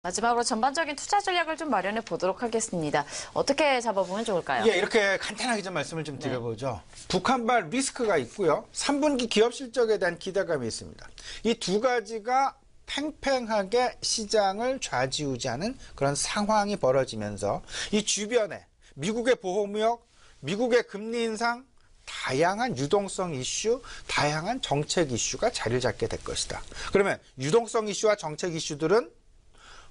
마지막으로 전반적인 투자 전략을 좀 마련해 보도록 하겠습니다. 어떻게 잡아보면 좋을까요? 예, 이렇게 간단하게 좀 말씀을 좀 드려보죠. 북한발 리스크가 있고요. 3분기 기업 실적에 대한 기대감이 있습니다. 이 두 가지가 팽팽하게 시장을 좌지우지하는 그런 상황이 벌어지면서 이 주변에 미국의 보호무역, 미국의 금리 인상, 다양한 유동성 이슈, 다양한 정책 이슈가 자리를 잡게 될 것이다. 그러면 유동성 이슈와 정책 이슈들은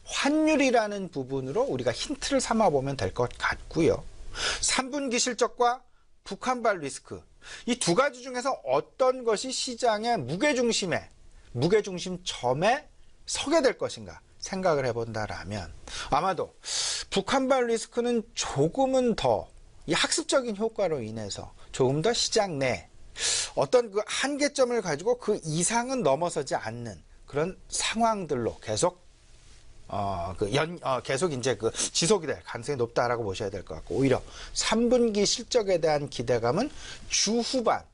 환율이라는 부분으로 우리가 힌트를 삼아보면 될 것 같고요. 3분기 실적과 북한발 리스크, 이 두 가지 중에서 어떤 것이 시장의 무게중심점에 서게 될 것인가 생각을 해본다라면 아마도 북한발 리스크는 조금은 더 이 학습적인 효과로 인해서 조금 더 시장 내 어떤 그 한계점을 가지고 그 이상은 넘어서지 않는 그런 상황들로 계속 계속 이제 그 지속이 될 가능성이 높다라고 보셔야 될 것 같고, 오히려 3분기 실적에 대한 기대감은 주 후반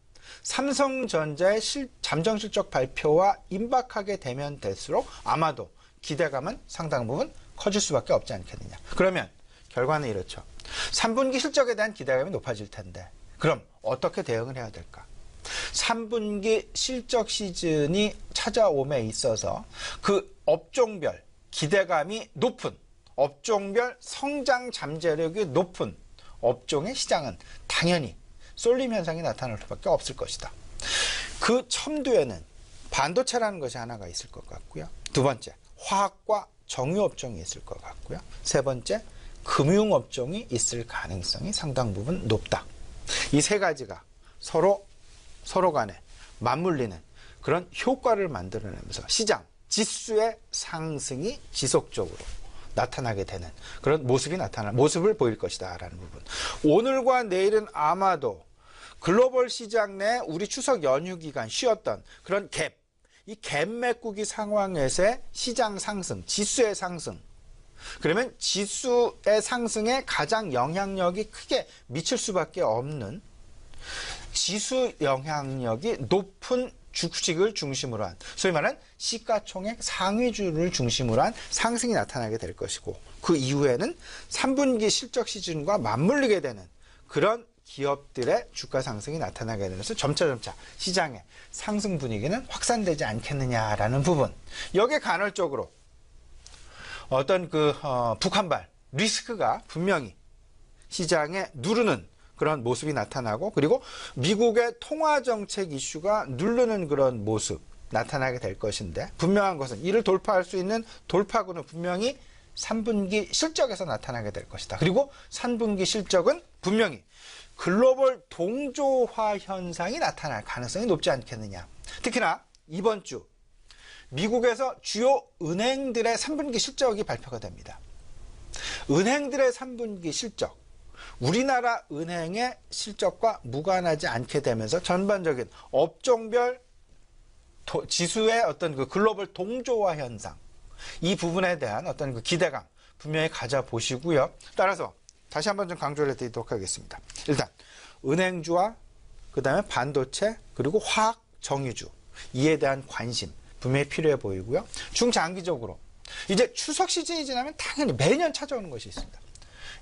삼성전자의 잠정 실적 발표와 임박하게 되면 될수록 아마도 기대감은 상당 부분 커질 수밖에 없지 않겠느냐. 그러면 결과는 이렇죠. 3분기 실적에 대한 기대감이 높아질 텐데 그럼 어떻게 대응을 해야 될까? 3분기 실적 시즌이 찾아옴에 있어서 그 업종별 기대감이 높은, 업종별 성장 잠재력이 높은 업종의 시장은 당연히 쏠림 현상이 나타날 수밖에 없을 것이다. 그 첨두에는 반도체라는 것이 하나가 있을 것 같고요. 두 번째, 화학과 정유업종이 있을 것 같고요. 세 번째, 금융업종이 있을 가능성이 상당 부분 높다. 이 세 가지가 서로 간에 맞물리는 그런 효과를 만들어내면서 시장 지수의 상승이 지속적으로 나타나게 되는 그런 모습을 보일 것이다 라는 부분. 오늘과 내일은 아마도 글로벌 시장 내 우리 추석 연휴 기간 쉬었던 그런 이 갭 메꾸기 상황에서의 시장 상승, 지수의 상승, 그러면 지수의 상승에 가장 영향력이 크게 미칠 수밖에 없는 지수 영향력이 높은 주식을 중심으로 한, 소위 말하는 시가총액 상위주를 중심으로 한 상승이 나타나게 될 것이고, 그 이후에는 3분기 실적 시즌과 맞물리게 되는 그런 기업들의 주가 상승이 나타나게 되면서 점차 시장의 상승 분위기는 확산되지 않겠느냐라는 부분. 여기에 간헐적으로 어떤 북한발 리스크가 분명히 시장에 누르는 그런 모습이 나타나고, 그리고 미국의 통화정책 이슈가 누르는 그런 모습 나타나게 될 것인데, 분명한 것은 이를 돌파할 수 있는 돌파구는 분명히 3분기 실적에서 나타나게 될 것이다. 그리고 3분기 실적은 분명히 글로벌 동조화 현상이 나타날 가능성이 높지 않겠느냐. 특히나 이번 주 미국에서 주요 은행들의 3분기 실적이 발표가 됩니다. 은행들의 3분기 실적, 우리나라 은행의 실적과 무관하지 않게 되면서 전반적인 업종별 지수의 어떤 그 글로벌 동조화 현상, 이 부분에 대한 어떤 그 기대감 분명히 가져보시고요. 따라서 다시 한번 좀 강조를 해드리도록 하겠습니다. 일단 은행주와 그 다음에 반도체, 그리고 화학, 정유주, 이에 대한 관심 분명히 필요해 보이고요. 중장기적으로 이제 추석 시즌이 지나면 당연히 매년 찾아오는 것이 있습니다.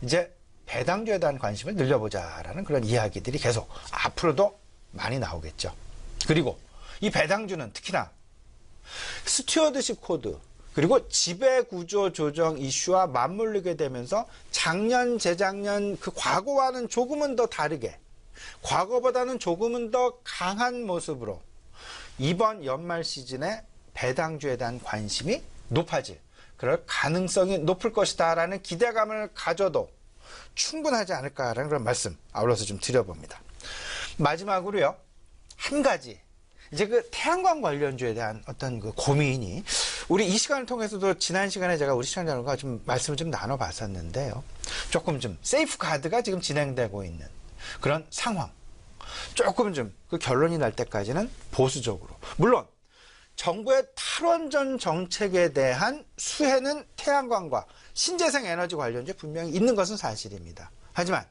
이제 배당주에 대한 관심을 늘려보자라는 그런 이야기들이 계속 앞으로도 많이 나오겠죠. 그리고 이 배당주는 특히나 스튜어드십 코드, 그리고 지배구조 조정 이슈와 맞물리게 되면서 작년, 재작년 그 과거와는 조금은 더 다르게, 과거보다는 조금은 더 강한 모습으로 이번 연말 시즌에 배당주에 대한 관심이 높아질, 그럴 가능성이 높을 것이다 라는 기대감을 가져도 충분하지 않을까라는 그런 말씀 아울러서 좀 드려봅니다. 마지막으로요, 한 가지, 이제 그 태양광 관련주에 대한 어떤 그 고민이, 우리 이 시간을 통해서도 지난 시간에 제가 우리 시청자들과 좀 말씀을 좀 나눠봤었는데요. 조금 좀 세이프 가드가 지금 진행되고 있는 그런 상황, 조금 좀 그 결론이 날 때까지는 보수적으로, 물론 정부의 탈원전 정책에 대한 수혜는 태양광과 신재생 에너지 관련주에 분명히 있는 것은 사실입니다. 하지만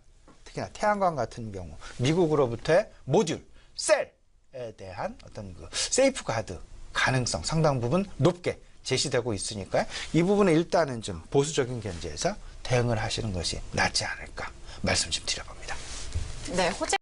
특히나 태양광 같은 경우 미국으로부터의 모듈, 셀에 대한 어떤 그 세이프 가드 가능성 상당 부분 높게 제시되고 있으니까 이 부분은 일단은 좀 보수적인 견지에서 대응을 하시는 것이 낫지 않을까 말씀 좀 드려봅니다. 네, 호재